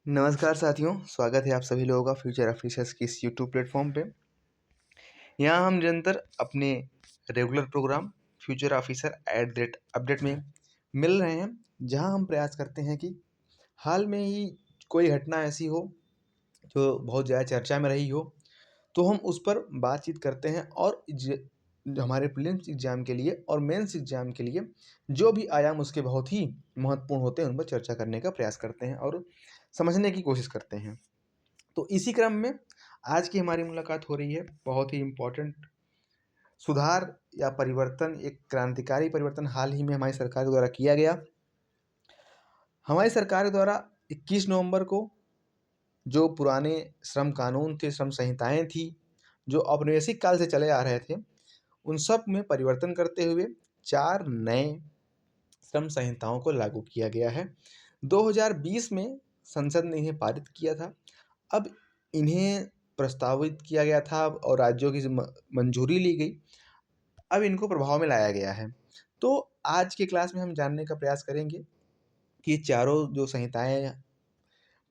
नमस्कार साथियों, स्वागत है आप सभी लोगों का फ्यूचर ऑफिसर्स की इस यूट्यूब प्लेटफॉर्म पे। यहाँ हम निरंतर अपने regular program future officer at the rate update में मिल रहे हैं, जहाँ हम प्रयास करते हैं कि हाल में ही कोई घटना ऐसी हो जो बहुत ज़्यादा चर्चा में रही हो, तो हम उस पर बातचीत करते हैं और जो हमारे प्रीलिम्स एग्जाम के लिए और मेंस एग्जाम के लिए जो भी आयाम उसके बहुत ही महत्वपूर्ण होते हैं, उन पर चर्चा करने का प्रयास करते हैं और समझने की कोशिश करते हैं। तो इसी क्रम में आज की हमारी मुलाकात हो रही है बहुत ही इम्पोर्टेंट सुधार या परिवर्तन, एक क्रांतिकारी परिवर्तन हाल ही में हमारी सरकार द्वारा किया गया। हमारी सरकार द्वारा 21 नवंबर को जो पुराने श्रम कानून थे, श्रम संहिताएं थी, जो औपनिवेशिक काल से चले आ रहे थे, उन सब में परिवर्तन करते हुए 4 नए श्रम संहिताओं को लागू किया गया है। 2020 में संसद ने इन्हें पारित किया था। अब इन्हें प्रस्तावित किया गया था और राज्यों की मंजूरी ली गई। अब इनको प्रभाव में लाया गया है। तो आज के क्लास में हम जानने का प्रयास करेंगे कि चारों जो संहिताएं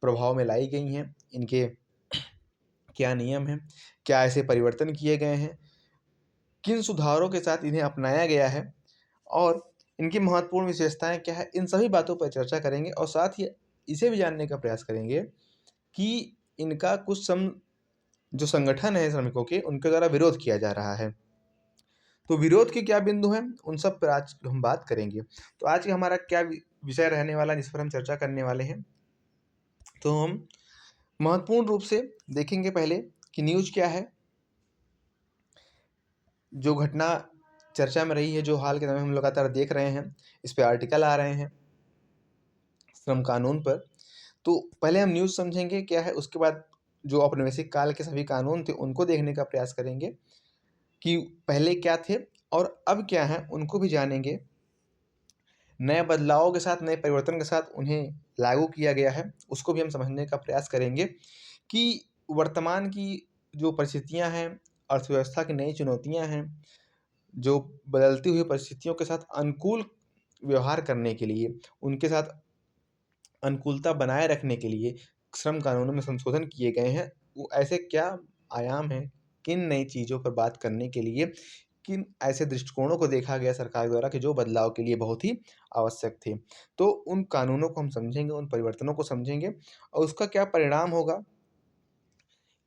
प्रभाव में लाई गई हैं, इनके क्या नियम हैं, क्या ऐसे परिवर्तन किए गए हैं, किन सुधारों के साथ इन्हें अपनाया गया है और इनकी महत्वपूर्ण विशेषताएं क्या है। इन सभी बातों पर चर्चा करेंगे और साथ ही इसे भी जानने का प्रयास करेंगे कि इनका कुछ जो संगठन है श्रमिकों के, उनके द्वारा विरोध किया जा रहा है। तो विरोध के क्या बिंदु हैं, उन सब पर आज हम बात करेंगे। तो आज का हमारा क्या विषय रहने वाला, जिस पर हम चर्चा करने वाले हैं, तो हम महत्वपूर्ण रूप से देखेंगे पहले कि न्यूज क्या है, जो घटना चर्चा में रही है, जो हाल के समय हम लगातार देख रहे हैं, इस पे आर्टिकल आ रहे हैं श्रम कानून पर। तो पहले हम न्यूज़ समझेंगे क्या है, उसके बाद जो औपनिवेशिक काल के सभी कानून थे उनको देखने का प्रयास करेंगे कि पहले क्या थे और अब क्या है, उनको भी जानेंगे। नए बदलावों के साथ, नए परिवर्तन के साथ उन्हें लागू किया गया है, उसको भी हम समझने का प्रयास करेंगे कि वर्तमान की जो परिस्थितियां हैं, अर्थव्यवस्था की नई चुनौतियां हैं, जो बदलती हुई परिस्थितियों के साथ अनुकूल व्यवहार करने के लिए, उनके साथ अनुकूलता बनाए रखने के लिए श्रम कानूनों में संशोधन किए गए हैं। वो ऐसे क्या आयाम हैं, किन नई चीज़ों पर बात करने के लिए किन ऐसे दृष्टिकोणों को देखा गया सरकार द्वारा कि जो बदलाव के लिए बहुत ही आवश्यक थे। तो उन कानूनों को हम समझेंगे, उन परिवर्तनों को समझेंगे और उसका क्या परिणाम होगा,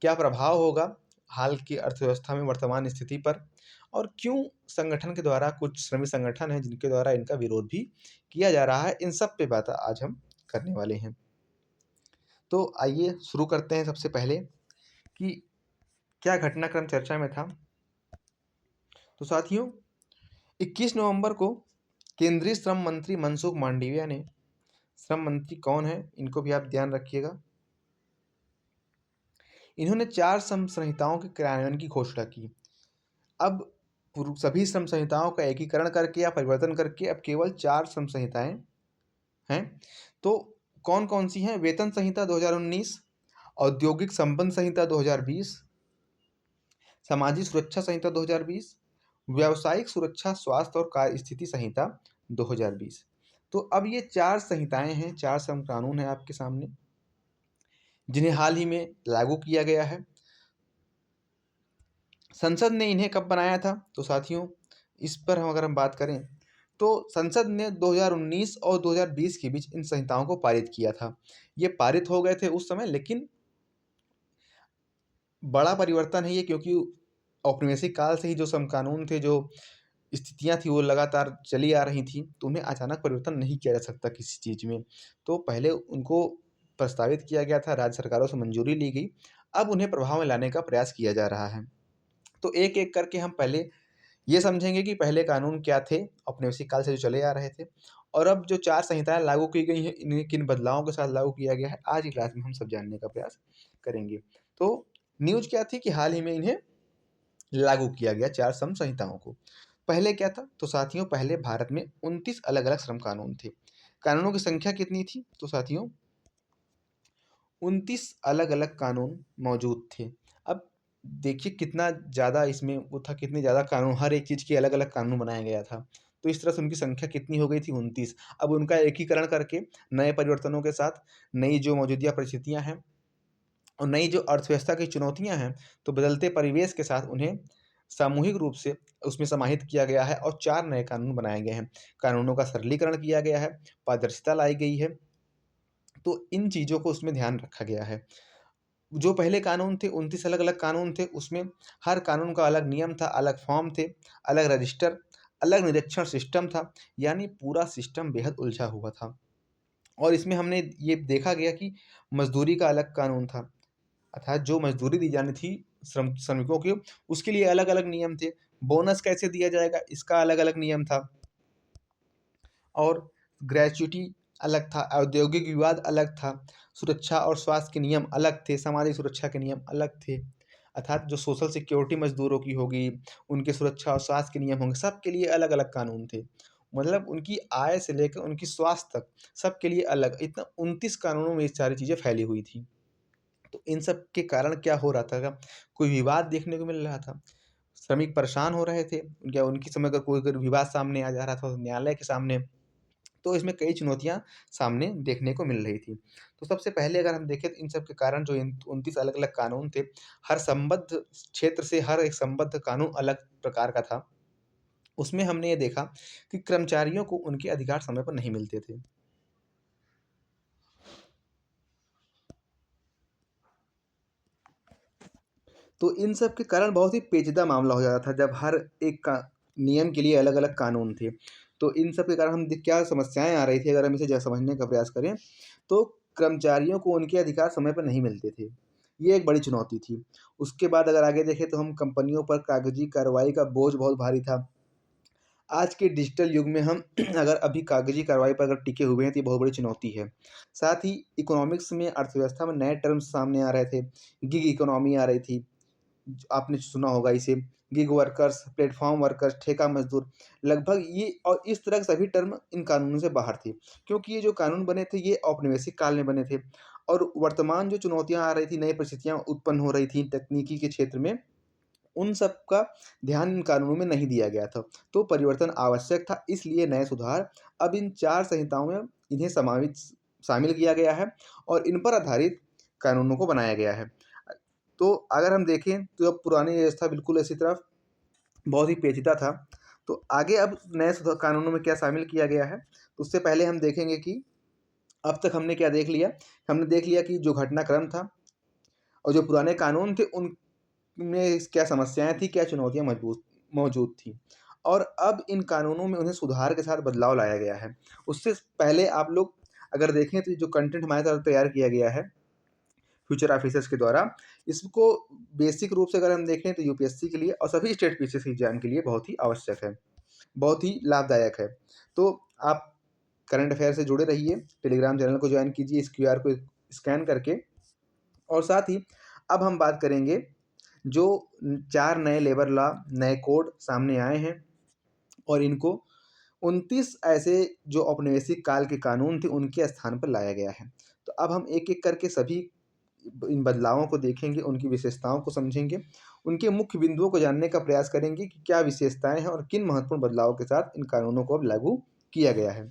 क्या प्रभाव होगा हाल की अर्थव्यवस्था में वर्तमान स्थिति पर, और क्यों संगठन के द्वारा, कुछ श्रमिक संगठन हैं जिनके द्वारा इनका विरोध भी किया जा रहा है। इन सब पे बात आज हम करने वाले हैं। तो आइए शुरू करते हैं सबसे पहले कि क्या घटनाक्रम चर्चा में था। तो साथियों, 21 नवंबर को केंद्रीय श्रम मंत्री मनसुख मांडविया ने, श्रम मंत्री कौन है इनको भी आप ध्यान रखिएगा, इन्होंने 4 श्रम संहिताओं के क्रियान्वयन की घोषणा की। अब सभी श्रम संहिताओं का एकीकरण करके या परिवर्तन करके अब केवल 4 श्रम संहिताएं हैं। तो कौन कौन सी हैं? वेतन संहिता 2019, औद्योगिक संबंध संहिता 2020, सामाजिक सुरक्षा संहिता 2020, व्यावसायिक सुरक्षा, स्वास्थ्य और कार्य स्थिति संहिता 2020। तो अब ये 4 संहिताएं हैं, 4 श्रम कानून हैं आपके सामने, जिन्हें हाल ही में लागू किया गया है। संसद ने इन्हें कब बनाया था? तो साथियों, इस पर अगर हम बात करें तो संसद ने 2019 और 2020 के बीच इन संहिताओं को पारित किया था। ये पारित हो गए थे उस समय, लेकिन बड़ा परिवर्तन है ये, क्योंकि औपनिवेशिक काल से ही जो समकानून थे, जो स्थितियां थी, वो लगातार चली आ रही थी, तो उन्हें अचानक परिवर्तन नहीं किया जा सकता किसी चीज़ में। तो पहले उनको प्रस्तावित किया गया था, राज्य सरकारों से मंजूरी ली गई, अब उन्हें प्रभाव में लाने का प्रयास किया जा रहा है। तो एक एक करके हम पहले ये समझेंगे कि पहले कानून क्या थे, औपनिवेशिक काल से जो चले आ रहे थे, और अब जो 4 संहिताएं लागू की गई हैं, इन्हें किन बदलावों के साथ लागू किया गया है, आज की क्लास में हम सब जानने का प्रयास करेंगे। तो न्यूज़ क्या थी कि हाल ही में इन्हें लागू किया गया 4 श्रम संहिताओं को। पहले क्या था? तो साथियों, पहले भारत में 29 अलग-अलग श्रम कानून थे। कानूनों की संख्या कितनी थी? तो साथियों, 29 अलग-अलग कानून मौजूद थे। अब देखिए कितना ज़्यादा इसमें वो था, कितने ज़्यादा कानून, हर एक चीज़ के अलग-अलग कानून बनाया गया था। तो इस तरह से उनकी संख्या कितनी हो गई थी 29। अब उनका एकीकरण करके नए परिवर्तनों के साथ नई जो मौजूदा परिस्थितियाँ हैं और नई जो अर्थव्यवस्था की चुनौतियाँ हैं, तो बदलते परिवेश के साथ उन्हें सामूहिक रूप से उसमें समाहित किया गया है और 4 नए कानून बनाए गए हैं। कानूनों का सरलीकरण किया गया है, पारदर्शिता लाई गई है, तो इन चीज़ों को उसमें ध्यान रखा गया है। जो पहले कानून थे 29 अलग-अलग कानून थे, उसमें हर कानून का अलग नियम था, अलग फॉर्म थे, अलग रजिस्टर, अलग निरीक्षण सिस्टम था, यानी पूरा सिस्टम बेहद उलझा हुआ था। और इसमें हमने ये देखा गया कि मज़दूरी का अलग कानून था, अर्थात जो मज़दूरी दी जानी थी श्रमिकों की, उसके लिए अलग-अलग नियम थे। बोनस कैसे दिया जाएगा, इसका अलग-अलग नियम था। और ग्रेच्युटी अलग था, औद्योगिक विवाद अलग था, सुरक्षा और स्वास्थ्य के नियम अलग थे, सामाजिक सुरक्षा के नियम अलग थे। अर्थात जो सोशल सिक्योरिटी मज़दूरों की होगी, उनकी सुरक्षा और स्वास्थ्य के नियम होंगे, सबके लिए अलग-अलग कानून थे। मतलब उनकी आय से लेकर उनकी स्वास्थ्य तक, सबके लिए अलग, इतना 29 कानूनों में ये सारी चीज़ें फैली हुई थी। तो इन सब के कारण क्या हो रहा था, कोई विवाद देखने को मिल रहा था। श्रमिक परेशान हो रहे थे, क्या उनकी समय अगर कोई अगर विवाद सामने आ जा रहा था, तो न्यायालय के सामने, तो इसमें कई चुनौतियाँ सामने देखने को मिल रही थी। तो सबसे पहले अगर हम देखें तो इन सब के कारण जो इन 29 अलग-अलग कानून थे, हर संबद्ध क्षेत्र से हर एक संबद्ध कानून अलग प्रकार का था। उसमें हमने ये देखा कि कर्मचारियों को उनके अधिकार समय पर नहीं मिलते थे। तो इन सब के कारण बहुत ही पेचीदा मामला हो जाता था जब हर एक का नियम के लिए अलग-अलग कानून थे। तो इन सब के कारण हम क्या समस्याएँ आ रही थी अगर हम इसे समझने का प्रयास करें, तो कर्मचारियों को उनके अधिकार समय पर नहीं मिलते थे। ये एक बड़ी चुनौती थी। उसके बाद अगर आगे देखें तो हम कंपनियों पर कागज़ी कार्रवाई का बोझ बहुत भारी था। आज के डिजिटल युग में हम अगर अभी कागज़ी कार्रवाई पर अगर टिके हुए हैं तो ये बहुत बड़ी चुनौती है। साथ ही इकोनॉमिक्स में अर्थव्यवस्था में नए टर्म्स सामने आ रहे थे। गिग इकोनॉमी आ रही थी। आपने सुना होगा इसे, गिग वर्कर्स, प्लेटफ़ॉर्म वर्कर्स, ठेका मज़दूर, लगभग ये और इस तरह के सभी टर्म इन कानूनों से बाहर थे। क्योंकि ये जो कानून बने थे ये औपनिवेशिक काल में बने थे और वर्तमान जो चुनौतियाँ आ रही थी, नई परिस्थितियाँ उत्पन्न हो रही थी तकनीकी के क्षेत्र में, उन सब का ध्यान इन कानूनों में नहीं दिया गया था। तो परिवर्तन आवश्यक था, इसलिए नए सुधार अब इन 4 संहिताओं में इन्हें समावित शामिल किया गया है और इन पर आधारित कानूनों को बनाया गया है। तो अगर हम देखें तो अब पुरानी व्यवस्था बिल्कुल ऐसी तरफ बहुत ही पेचीदा था। तो आगे अब नए कानूनों में क्या शामिल किया गया है, तो उससे पहले हम देखेंगे कि अब तक हमने क्या देख लिया। हमने देख लिया कि जो घटनाक्रम था और जो पुराने कानून थे उनमें क्या समस्याएँ थी, क्या चुनौतियाँ मौजूद थी और अब इन कानूनों में उन्हें सुधार के साथ बदलाव लाया गया है। उससे पहले आप लोग अगर देखें तो जो कंटेंट हमारे द्वारा तैयार किया गया है फ्यूचर ऑफिसर्स के द्वारा, इसको बेसिक रूप से अगर हम देखें तो यूपीएससी के लिए और सभी स्टेट पीसीएस एग्जाम के लिए बहुत ही आवश्यक है, बहुत ही लाभदायक है। तो आप करंट अफेयर से जुड़े रहिए, टेलीग्राम चैनल को ज्वाइन कीजिए इस क्यूआर को स्कैन करके। और साथ ही अब हम बात करेंगे जो 4 नए लेबर लॉ, नए कोड सामने आए हैं और इनको 29 ऐसे जो औपनिवेशिक काल के कानून थे उनके स्थान पर लाया गया है। तो अब हम एक-एक करके सभी इन बदलावों को देखेंगे, उनकी विशेषताओं को समझेंगे, उनके मुख्य बिंदुओं को जानने का प्रयास करेंगे कि क्या विशेषताएँ हैं और किन महत्वपूर्ण बदलावों के साथ इन कानूनों को अब लागू किया गया है।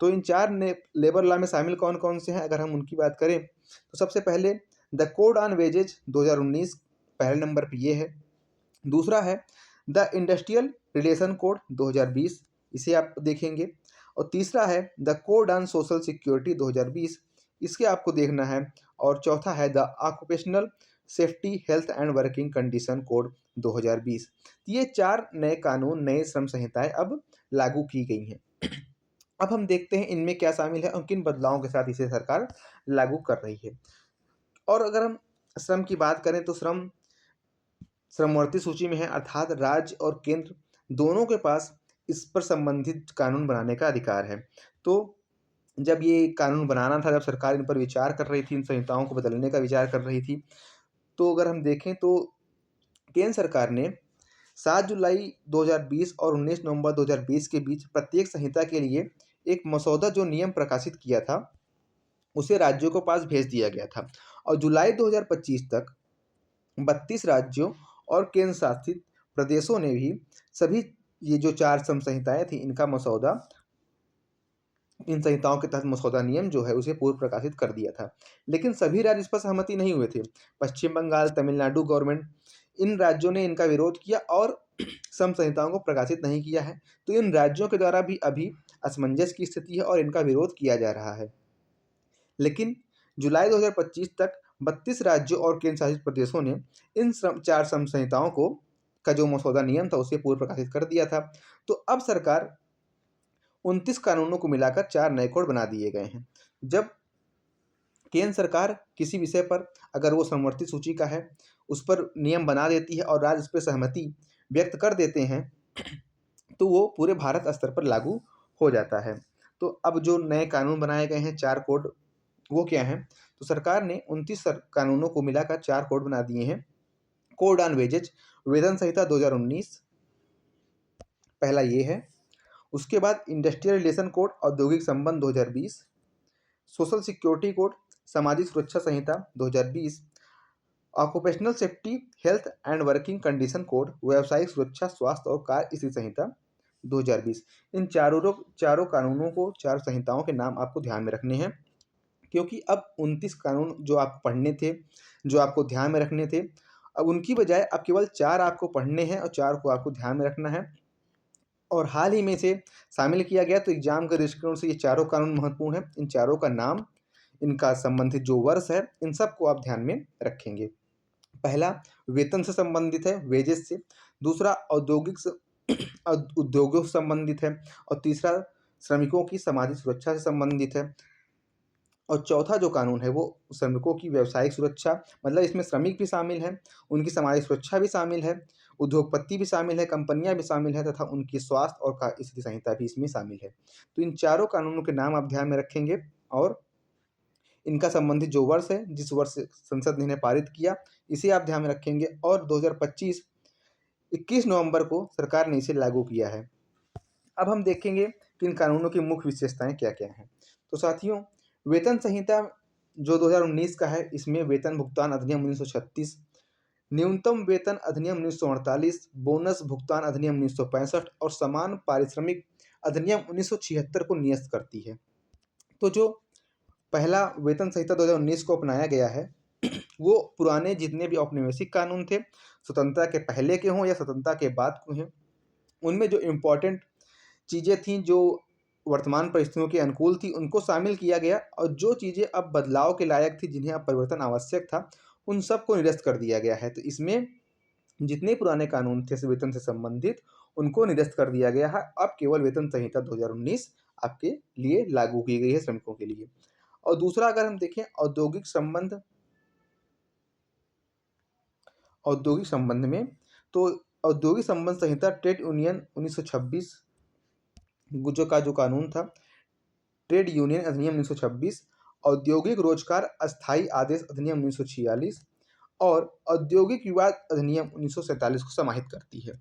तो इन 4 ने लेबर लॉ में शामिल कौन-कौन से हैं अगर हम उनकी बात करें, तो सबसे पहले द कोड ऑन वेजेज 2019 पहले नंबर पे ये है। दूसरा है द इंडस्ट्रियल रिलेशन कोड 2020, इसे आप देखेंगे और तीसरा है the code on social security 2020, इसके आपको देखना है और चौथा है the occupational safety health and working condition code 2020। ये 4 नए कानून, नए श्रम संहिताएं अब लागू की गई हैं। अब हम देखते हैं इनमें क्या शामिल है और किन बदलावों के साथ इसे सरकार लागू कर रही है। और अगर हम श्रम की बात करें तो श्रम श्रमवर्ती सूची में है, अर्थात राज्य और केंद्र दोनों के पास इस पर संबंधित कानून बनाने का अधिकार है। तो जब ये कानून बनाना था, जब सरकार इन पर विचार कर रही थी, इन संहिताओं को बदलने का विचार कर रही थी, तो अगर हम देखें तो केंद्र सरकार ने 7 जुलाई 2020 और 19 नवंबर 2020 के बीच प्रत्येक संहिता के लिए एक मसौदा जो नियम प्रकाशित किया था, उसे राज्यों को पास भेज दिया गया था और जुलाई 2025 तक 32 राज्यों और केंद्र शासित प्रदेशों ने भी सभी ये जो 4 श्रम संहिताएँ थी, इनका मसौदा, इन संहिताओं के तहत मसौदा नियम जो है उसे पूर्व प्रकाशित कर दिया था। लेकिन सभी राज्य इस पर सहमति नहीं हुए थे। पश्चिम बंगाल, तमिलनाडु गवर्नमेंट, इन राज्यों ने इनका विरोध किया और श्रम संहिताओं को प्रकाशित नहीं किया है। तो इन राज्यों के द्वारा भी अभी असमंजस की स्थिति है और इनका विरोध किया जा रहा है। लेकिन जुलाई 2025 तक 32 राज्यों और केंद्र शासित प्रदेशों ने इन 4 श्रम संहिताओं को का जो मसौदा नियम था उसे पूर्व प्रकाशित कर दिया था। तो अब सरकार 29 कानूनों को मिलाकर 4 नए कोड बना दिए गए हैं। जब केंद्र सरकार किसी विषय पर अगर वो समवर्ती सूची का है, उस पर नियम बना देती है और राज्य उस पर सहमति व्यक्त कर देते हैं, तो वो पूरे भारत स्तर पर लागू हो जाता है। तो अब जो नए कानून बनाए गए हैं 4 कोड, वो क्या हैं? तो सरकार ने 29 कानूनों को मिलाकर 4 कोड बना दिए हैं। कोड ऑन वेजेज, वेतन संहिता 2019, पहला ये है। उसके बाद इंडस्ट्रियल रिलेशन कोड, औद्योगिक संबंध 2020, सोशल सिक्योरिटी कोड, सामाजिक सुरक्षा संहिता 2020, occupational safety health and working condition code, व्यावसायिक सुरक्षा स्वास्थ्य और कार्य स्थिति संहिता 2020। इन चारों कानूनों को, 4 संहिताओं के नाम आपको ध्यान में रखने हैं, क्योंकि अब 29 कानून जो आप पढ़ने थे, जो आपको ध्यान में रखने थे, अब उनकी बजाय अब केवल 4 आपको पढ़ने हैं और 4 को आपको ध्यान में रखना है। और हाल ही में इसे शामिल किया गया, तो एग्जाम के दृष्टिकोण से ये चारों कानून महत्वपूर्ण हैं। इन चारों का नाम, इनका संबंधित जो वर्ष है, इन सबको आप ध्यान में रखेंगे। पहला वेतन से संबंधित है, वेजेस से। दूसरा उद्योगों से संबंधित है। और तीसरा श्रमिकों की सामाजिक सुरक्षा से संबंधित है। और चौथा जो कानून है वो श्रमिकों की व्यावसायिक सुरक्षा, मतलब इसमें श्रमिक भी शामिल हैं, उनकी सामाजिक सुरक्षा भी शामिल है, उद्योगपति भी शामिल है, कंपनियां भी शामिल है, तथा उनकी स्वास्थ्य और स्थिति संहिता भी इसमें शामिल है। तो इन चारों कानूनों के नाम आप ध्यान में रखेंगे और इनका संबंधित जो वर्ष है, जिस वर्ष संसद ने इन्हें पारित किया, इसे आप ध्यान में रखेंगे। और 2025 21 नवंबर को सरकार ने इसे लागू किया है। अब हम देखेंगे कि इन कानूनों की मुख्य विशेषताएं क्या क्या हैं। तो साथियों, वेतन संहिता जो 2019 का है, इसमें वेतन भुगतान अधिनियम 1936, न्यूनतम वेतन अधिनियम 1948, बोनस भुगतान अधिनियम 1965 और समान पारिश्रमिक अधिनियम 1976 को नियस्त करती है। तो जो पहला वेतन संहिता 2019 को अपनाया गया है, वो पुराने जितने भी औपनिवेशिक कानून थे, स्वतंत्रता के पहले के हों या स्वतंत्रता के बाद के हों, उनमें जो इम्पोर्टेंट चीज़ें थीं, जो वर्तमान परिस्थितियों के अनुकूल थी, उनको शामिल किया गया। और जो चीज़ें अब बदलाव के लायक थी, जिन्हें अब परिवर्तन आवश्यक था, उन सबको निरस्त कर दिया गया है। तो इसमें जितने पुराने कानून थे वेतन से संबंधित, उनको निरस्त कर दिया गया है। अब केवल वेतन संहिता 2019 आपके लिए लागू की गई है, श्रमिकों के लिए। और दूसरा अगर हम देखें औद्योगिक संबंध में, तो औद्योगिक संबंध संहिता ट्रेड यूनियन 1926 जो कानून था, ट्रेड यूनियन अधिनियम 1926, औद्योगिक रोजगार अस्थायी आदेश अधिनियम 1946 और औद्योगिक विवाद अधिनियम 1947 को समाहित करती है।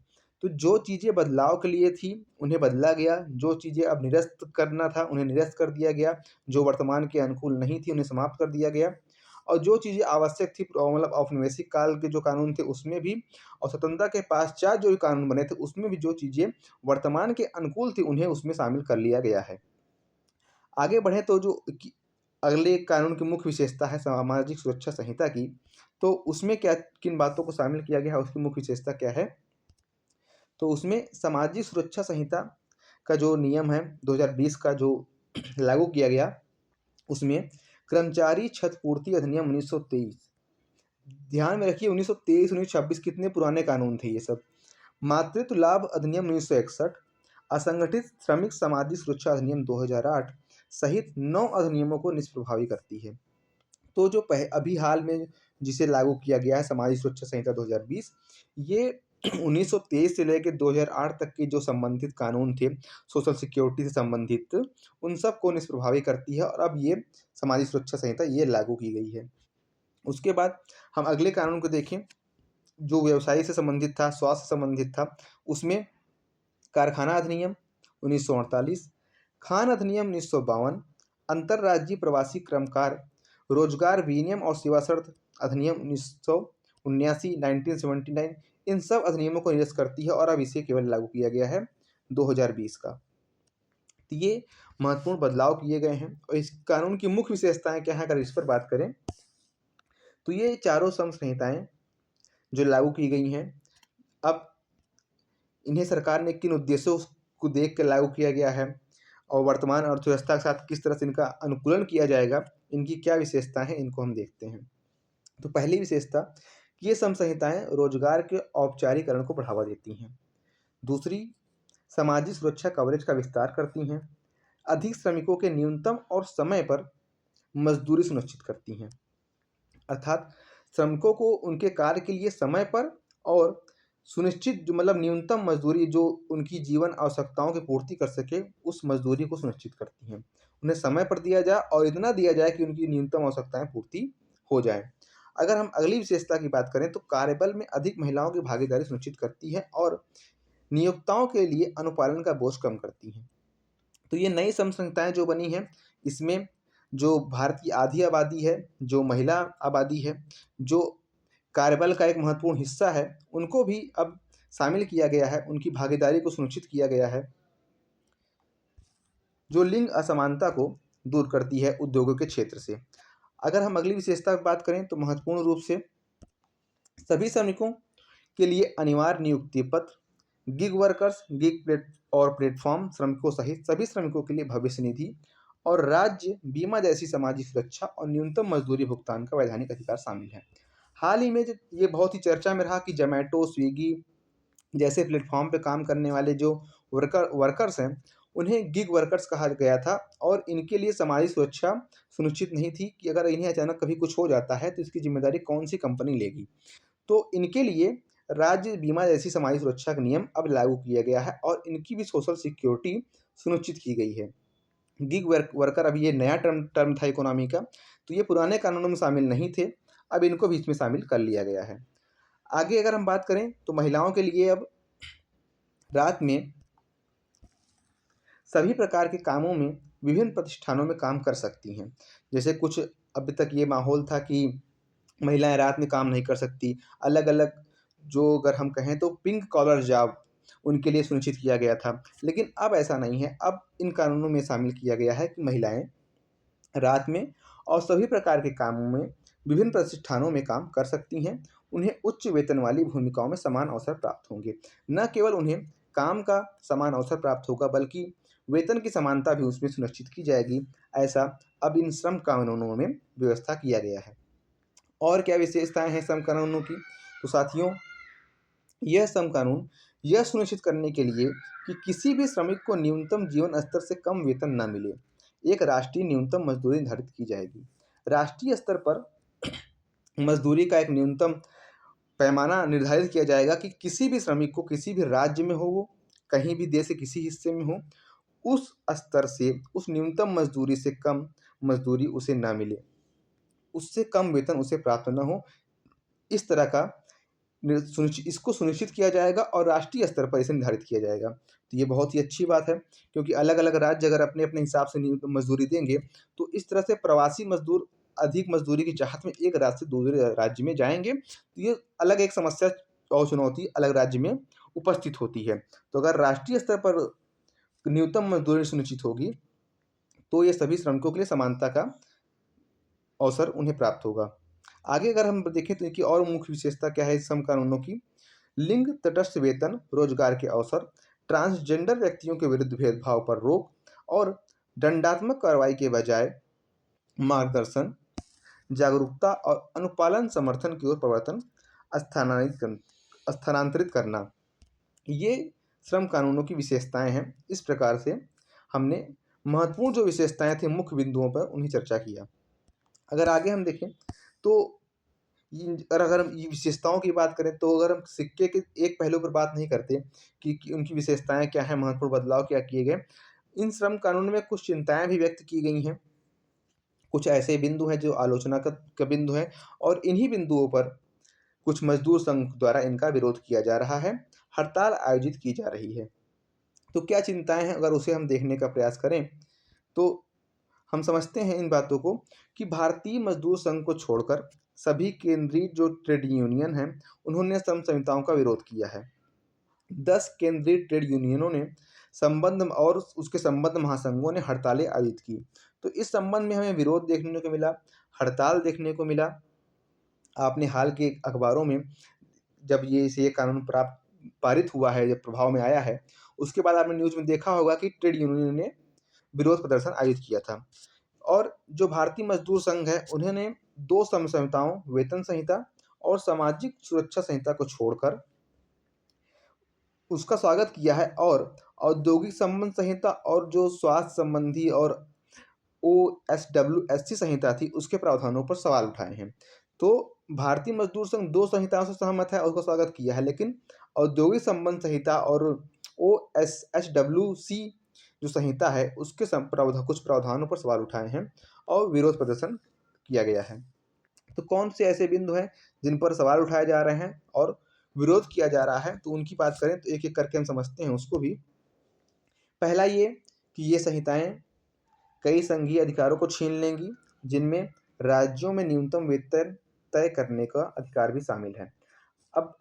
तो जो चीज़ें बदलाव के लिए थी, उन्हें बदला गया। जो चीज़ें अब निरस्त करना था, उन्हें निरस्त कर दिया गया। जो वर्तमान के अनुकूल नहीं थी, उन्हें समाप्त कर दिया गया। और जो चीज़ें आवश्यक थी, मतलब औपनिवेशिक काल के जो कानून थे उसमें भी, और स्वतंत्रता के पश्चात जो कानून बने थे उसमें भी, जो चीज़ें वर्तमान के अनुकूल थी, उन्हें उसमें शामिल कर लिया गया है। आगे बढ़े तो जो अगले कानून की मुख्य विशेषता है सामाजिक सुरक्षा संहिता की, तो उसमें क्या किन बातों को शामिल किया गया है, उसकी मुख्य विशेषता क्या है? तो उसमें सामाजिक सुरक्षा संहिता का जो नियम है 2020 का जो लागू किया गया, उसमें कर्मचारी क्षतिपूर्ति अधिनियम 1923, ध्यान में रखिए 1923 1926 कितने पुराने कानून थे ये सब। मातृत्व लाभ अधिनियम 1961, असंगठित श्रमिक सामाजिक सुरक्षा अधिनियम 2008 सहित 9 अधिनियमों को निष्प्रभावी करती है। तो जो अभी हाल में जिसे लागू किया गया है सामाजिक सुरक्षा संहिता 2020, ये 1923 से लेकर 2008 तक के जो संबंधित कानून थे सोशल सिक्योरिटी से संबंधित, उन सब को निष्प्रभावी करती है। और अब ये सामाजिक सुरक्षा संहिता ये लागू की गई है। उसके बाद हम अगले कानून को देखें, जो व्यवसाय से संबंधित था, स्वास्थ्य से संबंधित था, उसमें कारखाना अधिनियम 1948, खान अधिनियम 1952, अंतर्राज्यीय प्रवासी कर्मकार रोजगार विनियम और सेवा शर्त अधिनियम 1979 1979, इन सब अधिनियमों को निरस्त करती है और अब इसे केवल लागू किया गया है 2020 का। तो ये महत्वपूर्ण बदलाव किए गए हैं और इस कानून की मुख्य विशेषताएं क्या हैं, अगर इस पर बात करें तो ये चारों श्रम संहिताएं जो लागू की गई हैं, अब इन्हें सरकार ने किन उद्देश्यों को देख कर लागू किया गया है और वर्तमान अर्थव्यवस्था के साथ किस तरह से इनका अनुकूलन किया जाएगा, इनकी क्या विशेषताएं हैं, इनको हम देखते हैं। तो पहली विशेषता, ये श्रम संहिताएं रोजगार के औपचारीकरण को बढ़ावा देती हैं। दूसरी, सामाजिक सुरक्षा कवरेज का विस्तार करती हैं। अधिक श्रमिकों के न्यूनतम और समय पर मजदूरी सुनिश्चित करती हैं, अर्थात श्रमिकों को उनके कार्य के लिए समय पर और सुनिश्चित जो मतलब न्यूनतम मजदूरी जो उनकी जीवन आवश्यकताओं की पूर्ति कर सके, उस मजदूरी को सुनिश्चित करती हैं। उन्हें समय पर दिया जाए और इतना दिया जाए कि उनकी न्यूनतम आवश्यकताएं पूर्ति हो जाए। अगर हम अगली विशेषता की बात करें तो कार्यबल में अधिक महिलाओं की भागीदारी सुनिश्चित करती है और नियोक्ताओं के लिए अनुपालन का बोझ कम करती हैं। तो ये नई श्रम संहिताएं जो बनी हैं, इसमें जो भारत की आधी आबादी है, जो महिला आबादी है, जो कार्यबल का एक महत्वपूर्ण हिस्सा है, उनको भी अब शामिल किया गया है, उनकी भागीदारी को सुनिश्चित किया गया है, जो लिंग असमानता को दूर करती है उद्योगों के क्षेत्र से। अगर हम अगली विशेषता की बात करें तो महत्वपूर्ण रूप से सभी श्रमिकों के लिए अनिवार्य नियुक्ति पत्र, गिग वर्कर्स, प्लेटफॉर्म श्रमिकों सहित सभी श्रमिकों के लिए भविष्य निधि और राज्य बीमा जैसी सामाजिक सुरक्षा और न्यूनतम मजदूरी भुगतान का वैधानिक अधिकार शामिल है। हाल ही में ये बहुत ही चर्चा में रहा कि जोमैटो, स्विगी जैसे प्लेटफॉर्म पे काम करने वाले जो वर्कर्स हैं, उन्हें गिग वर्कर्स कहा गया था और इनके लिए सामाजिक सुरक्षा सुनिश्चित नहीं थी कि अगर इन्हें अचानक कभी कुछ हो जाता है तो इसकी जिम्मेदारी कौन सी कंपनी लेगी। तो इनके लिए राज्य बीमा जैसी सामाजिक सुरक्षा का नियम अब लागू किया गया है और इनकी भी सोशल सिक्योरिटी सुनिश्चित की गई है। गिग वर्कर अभी ये नया टर्म था इकोनॉमी का, तो ये पुराने कानूनों में शामिल नहीं थे, अब इनको भी इसमें शामिल कर लिया गया है। आगे अगर हम बात करें तो महिलाओं के लिए अब रात में सभी प्रकार के कामों में विभिन्न प्रतिष्ठानों में काम कर सकती हैं। जैसे कुछ अभी तक ये माहौल था कि महिलाएं रात में काम नहीं कर सकती, अलग अलग जो अगर हम कहें तो पिंक कॉलर जॉब उनके लिए सुनिश्चित किया गया था, लेकिन अब ऐसा नहीं है। अब इन कानूनों में शामिल किया गया है कि महिलाएं रात में और सभी प्रकार के कामों में विभिन्न प्रतिष्ठानों में काम कर सकती हैं। उन्हें उच्च वेतन वाली भूमिकाओं में समान अवसर प्राप्त होंगे। न केवल उन्हें काम का समान अवसर प्राप्त होगा बल्कि वेतन की समानता भी उसमें सुनिश्चित की जाएगी। ऐसा अब इन श्रम कानूनों में व्यवस्था किया गया है। और क्या विशेषताएं हैं श्रम कानूनों की? तो साथियों, यह श्रम कानून यह सुनिश्चित करने के लिए कि किसी भी श्रमिक को न्यूनतम जीवन स्तर से कम वेतन न मिले, एक राष्ट्रीय न्यूनतम मजदूरी निर्धारित की जाएगी। राष्ट्रीय स्तर पर मजदूरी का एक न्यूनतम पैमाना निर्धारित किया जाएगा कि किसी भी श्रमिक को किसी भी राज्य में हो, वो कहीं भी देश के किसी हिस्से में हो, उस स्तर से उस न्यूनतम मजदूरी से कम मजदूरी उसे ना मिले, उससे कम वेतन उसे प्राप्त न हो। इस तरह का इसको सुनिश्चित किया जाएगा और राष्ट्रीय स्तर पर इसे निर्धारित किया जाएगा। तो ये बहुत ही अच्छी बात है, क्योंकि अलग अलग राज्य अगर अपने अपने हिसाब से न्यूनतम मजदूरी देंगे तो इस तरह से प्रवासी मजदूर अधिक मजदूरी की चाहत में एक राज्य से दूसरे राज्य में जाएंगे, तो ये अलग एक समस्या और चुनौती अलग राज्य में उपस्थित होती है। तो अगर राष्ट्रीय स्तर पर न्यूनतम मजदूरी सुनिश्चित होगी तो ये सभी श्रमिकों के लिए समानता का अवसर उन्हें प्राप्त होगा। आगे अगर हम देखें तो इनकी और मुख्य विशेषता क्या है श्रम कानूनों की? लिंग तटस्थ वेतन, रोजगार के अवसर, ट्रांसजेंडर व्यक्तियों के विरुद्ध भेदभाव पर रोक और दंडात्मक कार्रवाई के बजाय मार्गदर्शन, जागरूकता और अनुपालन समर्थन की ओर प्रवर्तन स्थानांतरित करना, ये श्रम कानूनों की विशेषताएं हैं। इस प्रकार से हमने महत्वपूर्ण जो विशेषताएं थी मुख्य बिंदुओं पर उन्हें चर्चा किया। अगर आगे हम देखें तो अगर हम ये विशेषताओं की बात करें तो अगर हम सिक्के के एक पहलू पर बात नहीं करते कि उनकी विशेषताएं क्या हैं, महत्वपूर्ण बदलाव क्या किए गए, इन श्रम कानून में कुछ चिंताएं भी व्यक्त की गई हैं। कुछ ऐसे बिंदु हैं जो आलोचना का बिंदु है और इन्हीं बिंदुओं पर कुछ मजदूर संघ द्वारा इनका विरोध किया जा रहा है, हड़ताल आयोजित की जा रही है। तो क्या चिंताएं हैं, अगर उसे हम देखने का प्रयास करें तो हम समझते हैं इन बातों को कि भारतीय मजदूर संघ को छोड़कर सभी केंद्रीय जो ट्रेड यूनियन हैं उन्होंने श्रम संहिताओं का विरोध किया है। 10 केंद्रीय ट्रेड यूनियनों ने संबंध और उसके संबद्ध महासंघों ने हड़तालें आयोजित की। तो इस संबंध में हमें विरोध देखने को मिला, हड़ताल देखने को मिला। आपने हाल के अखबारों में जब ये कानून पारित हुआ है, जब प्रभाव में आया है, उसके बाद आपने न्यूज़ में देखा होगा कि ट्रेड यूनियन ने विरोध प्रदर्शन आयोजित किया था। और जो भारतीय मजदूर संघ है उन्होंने 2 श्रम संहिताओं, वेतन संहिता और सामाजिक सुरक्षा संहिता को छोड़कर उसका स्वागत किया है और औद्योगिक संबंध संहिता और जो स्वास्थ्य संबंधी और OSWSC संहिता थी उसके प्रावधानों पर सवाल उठाए हैं। तो भारतीय मजदूर संघ 2 संहिताओं से सहमत है और उसका स्वागत किया है, लेकिन औद्योगिक संबंध संहिता और OSHWC जो संहिता है उसके कुछ प्रावधानों पर सवाल उठाए हैं और विरोध प्रदर्शन किया गया है। तो कौन से ऐसे बिंदु हैं जिन पर सवाल उठाए जा रहे हैं और विरोध किया जा रहा है, तो उनकी बात करें तो एक एक करके हम समझते हैं उसको भी। पहला ये कि ये संहिताएं कई संघीय अधिकारों को छीन लेंगी, जिनमें राज्यों में न्यूनतम वेतन तय करने का अधिकार भी शामिल है। अब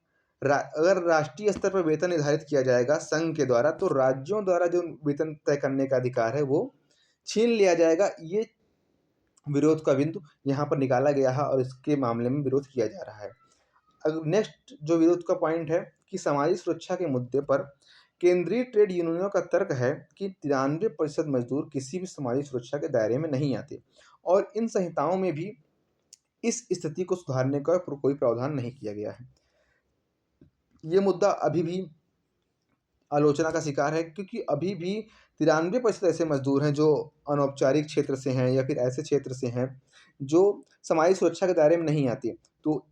अगर राष्ट्रीय स्तर पर वेतन निर्धारित किया जाएगा संघ के द्वारा, तो राज्यों द्वारा जो वेतन तय करने का अधिकार है वो छीन लिया जाएगा। ये विरोध का बिंदु यहाँ पर निकाला गया है और इसके मामले में विरोध किया जा रहा है। नेक्स्ट जो विरोध का पॉइंट है कि सामाजिक सुरक्षा के मुद्दे पर केंद्रीय ट्रेड यूनियनों का तर्क है कि 93% मजदूर किसी भी सामाजिक सुरक्षा के दायरे में नहीं आते और इन संहिताओं में भी इस स्थिति को सुधारने का कोई प्रावधान नहीं किया गया है। ये मुद्दा अभी भी आलोचना का शिकार है, क्योंकि अभी भी 93% ऐसे मजदूर हैं जो अनौपचारिक क्षेत्र से हैं या फिर ऐसे क्षेत्र से हैं जो सामाजिक सुरक्षा के दायरे में नहीं आते। तो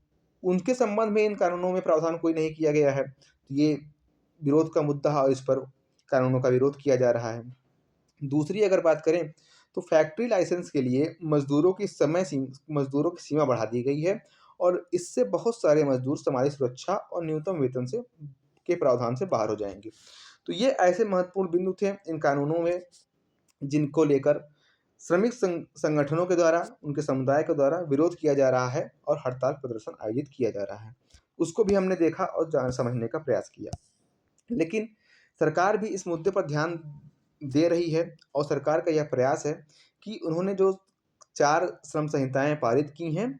उनके संबंध में इन कानूनों में प्रावधान कोई नहीं किया गया है। तो ये विरोध का मुद्दा है और इस पर कानूनों का विरोध किया जा रहा है। दूसरी अगर बात करें तो फैक्ट्री लाइसेंस के लिए मजदूरों की सीमा बढ़ा दी गई है और इससे बहुत सारे मजदूर सामाजिक सुरक्षा और न्यूनतम वेतन के प्रावधान से बाहर हो जाएंगे। तो ये ऐसे महत्वपूर्ण बिंदु थे इन कानूनों में जिनको लेकर श्रमिक संगठनों के द्वारा, उनके समुदाय के द्वारा विरोध किया जा रहा है और हड़ताल प्रदर्शन आयोजित किया जा रहा है। उसको भी हमने देखा और समझने का प्रयास किया। लेकिन सरकार भी इस मुद्दे पर ध्यान दे रही है और सरकार का यह प्रयास है कि उन्होंने जो 4 श्रम संहिताएं पारित की हैं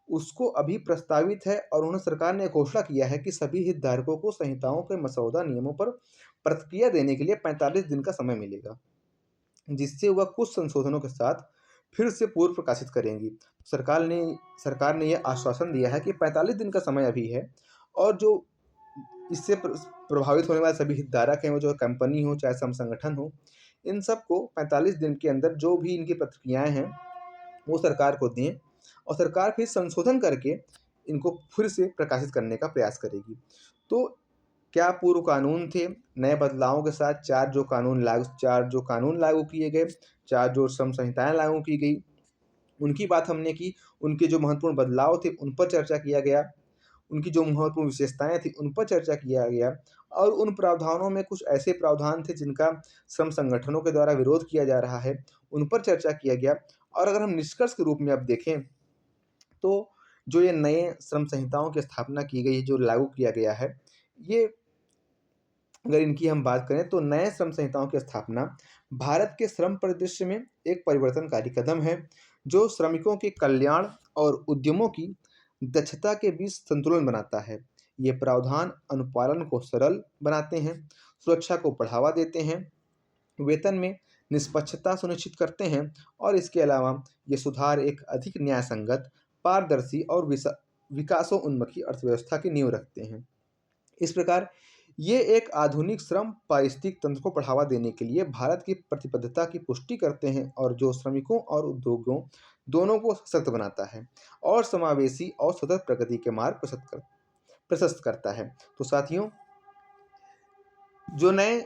उसको अभी प्रस्तावित है और उन्होंने सरकार ने घोषणा किया है कि सभी हितधारकों को संहिताओं के मसौदा नियमों पर प्रतिक्रिया देने के लिए 45 दिन का समय मिलेगा, जिससे वह कुछ संशोधनों के साथ फिर से पूर्व प्रकाशित करेंगी। सरकार ने यह आश्वासन दिया है कि 45 दिन का समय अभी है और जो इससे प्रभावित होने वाले सभी हितधारक हैं, वो जो कंपनी हो चाहे सम संगठन हो, इन सबको 45 दिन के अंदर जो भी इनकी प्रतिक्रियाएं हैं वो सरकार को दें और सरकार फिर संशोधन करके इनको फिर से प्रकाशित करने का प्रयास करेगी। तो क्या पूर्व कानून थे, नए बदलावों के साथ 4 जो कानून लागू किए गए, 4 जो श्रम संहिताएं लागू की गई, उनकी बात हमने की। उनके जो महत्वपूर्ण बदलाव थे उन पर चर्चा किया गया, उनकी जो महत्वपूर्ण विशेषताएं थी उन पर चर्चा किया गया और उन प्रावधानों में कुछ ऐसे प्रावधान थे जिनका श्रम संगठनों के द्वारा विरोध किया जा रहा है, उन पर चर्चा किया गया। और अगर हम निष्कर्ष के रूप में अब देखें तो जो ये नए श्रम संहिताओं की स्थापना की गई है, जो लागू किया गया है, ये अगर इनकी हम बात करें तो नए श्रम संहिताओं की स्थापना भारत के श्रम परिदृश्य में एक परिवर्तनकारी कदम है जो श्रमिकों के कल्याण और उद्यमों की दक्षता के बीच संतुलन बनाता है। ये प्रावधान अनुपालन को सरल बनाते हैं, सुरक्षा को बढ़ावा देते हैं, वेतन में निष्पक्षता सुनिश्चित करते हैं और इसके अलावा ये सुधार एक अधिक न्यायसंगत, पारदर्शी और विकासोन्मुखी अर्थव्यवस्था की नींव रखते हैं। इस प्रकार ये एक आधुनिक श्रम पारिस्थितिक तंत्र को बढ़ावा देने के लिए भारत की प्रतिबद्धता की पुष्टि करते हैं और जो श्रमिकों और उद्योगों दोनों को सशक्त बनाता है और समावेशी और सतत प्रगति के मार्ग प्रशस्त करता है। तो साथियों, जो नए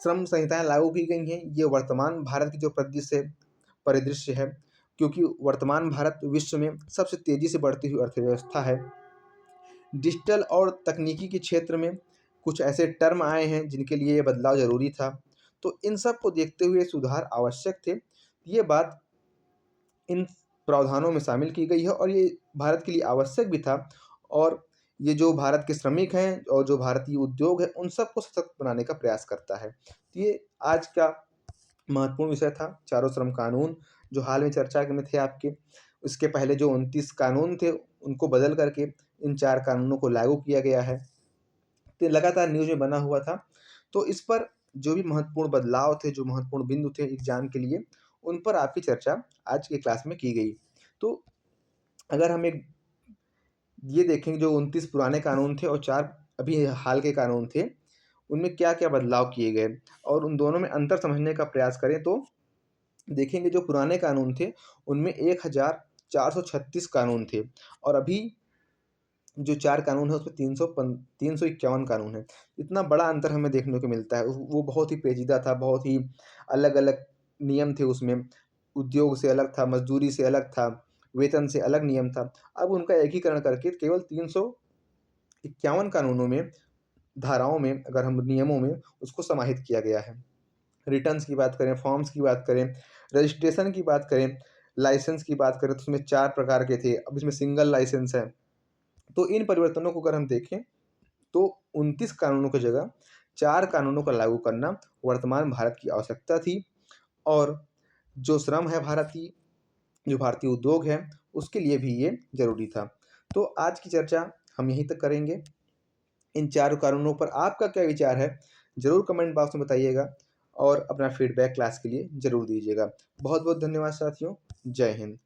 श्रम संहिताएं लागू की गई हैं ये वर्तमान भारत की जो परिदृश्य है, क्योंकि वर्तमान भारत विश्व में सबसे तेजी से बढ़ती हुई अर्थव्यवस्था है। डिजिटल और तकनीकी के क्षेत्र में कुछ ऐसे टर्म आए हैं जिनके लिए ये बदलाव ज़रूरी था, तो इन सब को देखते हुए सुधार आवश्यक थे। ये बात इन प्रावधानों में शामिल की गई है और ये भारत के लिए आवश्यक भी था। और ये जो भारत के श्रमिक हैं और जो भारतीय उद्योग है, उन सबको सशक्त बनाने का प्रयास करता है। तो ये आज का महत्वपूर्ण विषय था, चारों श्रम कानून, जो हाल में चर्चा में थे आपके। उसके पहले जो 29 कानून थे, उनको बदल करके इन 4 कानूनों को लागू किया गया है। तो लगातार न्यूज़ में बना हुआ था। तो इस पर जो भी महत्वपूर्ण बदलाव थे, जो महत्वपूर्ण बिंदु थे एग्ज़ाम के लिए, उन पर आपकी चर्चा आज की क्लास में की गई। तो अगर हम एक ये देखें, जो 29 पुराने कानून थे और 4 अभी हाल के कानून थे, उनमें क्या-क्या बदलाव किए गए और उन दोनों में अंतर समझने का प्रयास करें, तो देखेंगे जो पुराने कानून थे, उनमें 1436 कानून थे और अभी जो 4 कानून हैं, उसमें 351 कानून हैं। इतना बड़ा अंतर हमें देखने को मिलता है। वो बहुत ही पेचीदा था, बहुत ही अलग-अलग नियम थे उसमें। उद्योग से अलग था, मज़दूरी से अलग था, वेतन से अलग नियम था। अब उनका एकीकरण करके केवल 351 कानूनों में, धाराओं में, अगर हम नियमों में, उसको समाहित किया गया है। रिटर्न्स की बात करें, फॉर्म्स की बात करें, रजिस्ट्रेशन की बात करें, लाइसेंस की बात करें, तो उसमें 4 प्रकार के थे, अब इसमें सिंगल लाइसेंस है। तो इन परिवर्तनों को अगर हम देखें, तो 29 कानूनों की जगह 4 कानूनों को लागू करना वर्तमान भारत की आवश्यकता थी और जो श्रम है भारतीय, जो भारतीय उद्योग है, उसके लिए भी ये ज़रूरी था। तो आज की चर्चा हम यहीं तक करेंगे। इन 4 कानूनों पर आपका क्या विचार है, ज़रूर कमेंट बॉक्स में बताइएगा और अपना फीडबैक क्लास के लिए ज़रूर दीजिएगा। बहुत-बहुत धन्यवाद साथियों। जय हिंद।